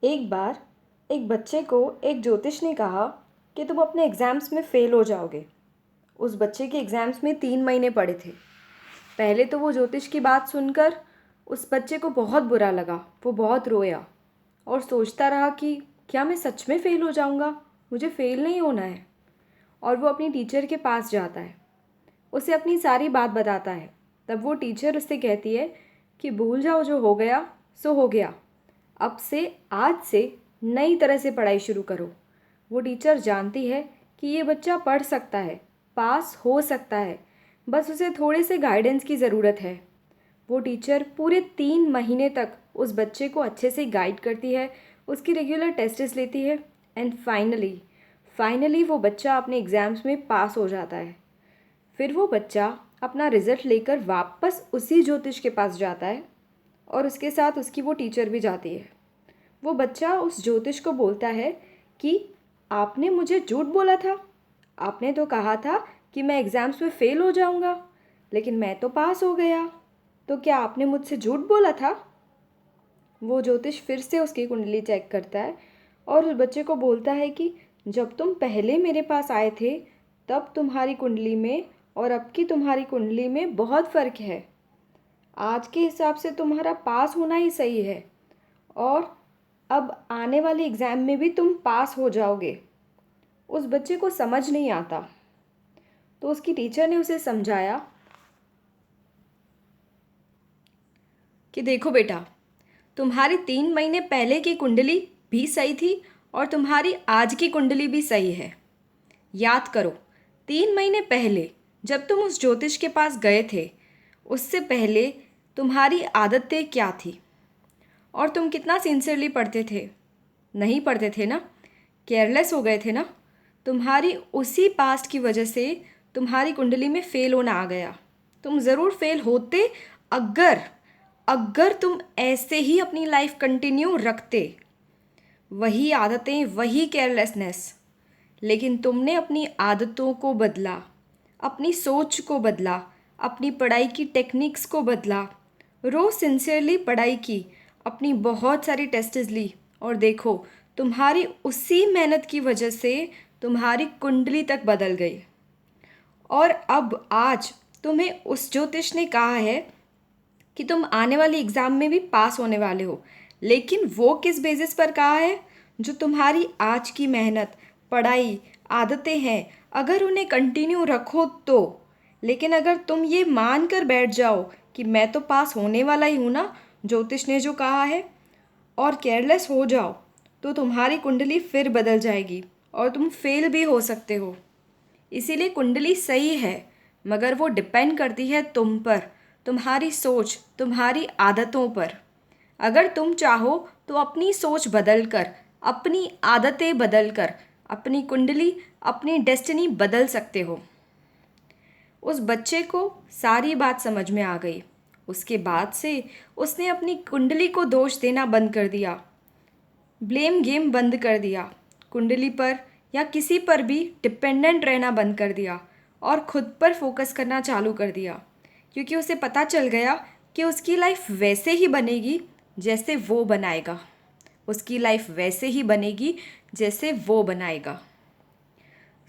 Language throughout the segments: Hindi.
एक बार एक बच्चे को एक ज्योतिष ने कहा कि तुम अपने एग्ज़ाम्स में फ़ेल हो जाओगे। उस बच्चे के एग्ज़ाम्स में 3 महीने पड़े थे। पहले तो वो ज्योतिष की बात सुनकर उस बच्चे को बहुत बुरा लगा। वो बहुत रोया और सोचता रहा कि क्या मैं सच में फ़ेल हो जाऊँगा? मुझे फ़ेल नहीं होना है। और वो अपनी टीचर के पास जाता है, उसे अपनी सारी बात बताता है। तब वो टीचर उससे कहती है कि भूल जाओ, जो हो गया सो हो गया। अब से आज से नई तरह से पढ़ाई शुरू करो। वो टीचर जानती है कि ये बच्चा पढ़ सकता है, पास हो सकता है, बस उसे थोड़े से गाइडेंस की ज़रूरत है। वो टीचर पूरे 3 महीने तक उस बच्चे को अच्छे से गाइड करती है, उसकी रेगुलर टेस्ट्स लेती है एंड फाइनली वो बच्चा अपने एग्ज़ाम्स में पास हो जाता है। फिर वो बच्चा अपना रिज़ल्ट लेकर वापस उसी ज्योतिष के पास जाता है और उसके साथ उसकी वो टीचर भी जाती है। वो बच्चा उस ज्योतिष को बोलता है कि आपने मुझे झूठ बोला था। आपने तो कहा था कि मैं एग्ज़ाम्स में फ़ेल हो जाऊंगा, लेकिन मैं तो पास हो गया। तो क्या आपने मुझसे झूठ बोला था? वो ज्योतिष फिर से उसकी कुंडली चेक करता है और उस बच्चे को बोलता है कि जब तुम पहले मेरे पास आए थे तब तुम्हारी कुंडली में और अब की तुम्हारी कुंडली में बहुत फ़र्क है। आज के हिसाब से तुम्हारा पास होना ही सही है और अब आने वाले एग्ज़ाम में भी तुम पास हो जाओगे। उस बच्चे को समझ नहीं आता, तो उसकी टीचर ने उसे समझाया कि देखो बेटा, तुम्हारी 3 महीने पहले की कुंडली भी सही थी और तुम्हारी आज की कुंडली भी सही है। याद करो, 3 महीने पहले जब तुम उस ज्योतिष के पास गए थे, उससे पहले तुम्हारी आदतें क्या थी और तुम कितना सिंसियरली पढ़ते थे? नहीं पढ़ते थे ना, केयरलेस हो गए थे ना। तुम्हारी उसी पास्ट की वजह से तुम्हारी कुंडली में फ़ेल होना आ गया। तुम ज़रूर फेल होते अगर अगर तुम ऐसे ही अपनी लाइफ कंटिन्यू रखते, वही आदतें, वही केयरलेसनेस। लेकिन तुमने अपनी आदतों को बदला, अपनी सोच को बदला, अपनी पढ़ाई की टेक्निक्स को बदला, रोज़ सिंसियरली पढ़ाई की, अपनी बहुत सारी टेस्ट्स ली और देखो, तुम्हारी उसी मेहनत की वजह से तुम्हारी कुंडली तक बदल गई। और अब आज तुम्हें उस ज्योतिष ने कहा है कि तुम आने वाले एग्ज़ाम में भी पास होने वाले हो। लेकिन वो किस बेसिस पर कहा है? जो तुम्हारी आज की मेहनत, पढ़ाई, आदतें हैं, अगर उन्हें कंटिन्यू रखो तो। लेकिन अगर तुम ये मान कर बैठ जाओ कि मैं तो पास होने वाला ही हूँ ना, ज्योतिष ने जो कहा है, और केयरलेस हो जाओ, तो तुम्हारी कुंडली फिर बदल जाएगी और तुम फेल भी हो सकते हो। इसीलिए कुंडली सही है, मगर वो डिपेंड करती है तुम पर, तुम्हारी सोच, तुम्हारी आदतों पर। अगर तुम चाहो तो अपनी सोच बदल कर, अपनी आदतें बदल कर, अपनी कुंडली, अपनी डेस्टिनी बदल सकते हो। उस बच्चे को सारी बात समझ में आ गई। उसके बाद से उसने अपनी कुंडली को दोष देना बंद कर दिया, ब्लेम गेम बंद कर दिया, कुंडली पर या किसी पर भी डिपेंडेंट रहना बंद कर दिया और खुद पर फोकस करना चालू कर दिया। क्योंकि उसे पता चल गया कि उसकी लाइफ वैसे ही बनेगी जैसे वो बनाएगा। उसकी लाइफ वैसे ही बनेगी जैसे वो बनाएगा।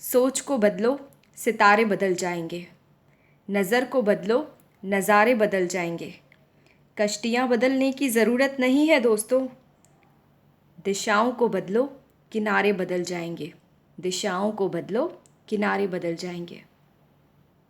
सोच को बदलो, सितारे बदल जाएंगे। नज़र को बदलो, नज़ारे बदल जाएंगे। कश्तियाँ बदलने की ज़रूरत नहीं है दोस्तों, दिशाओं को बदलो, किनारे बदल जाएंगे। दिशाओं को बदलो, किनारे बदल जाएंगे।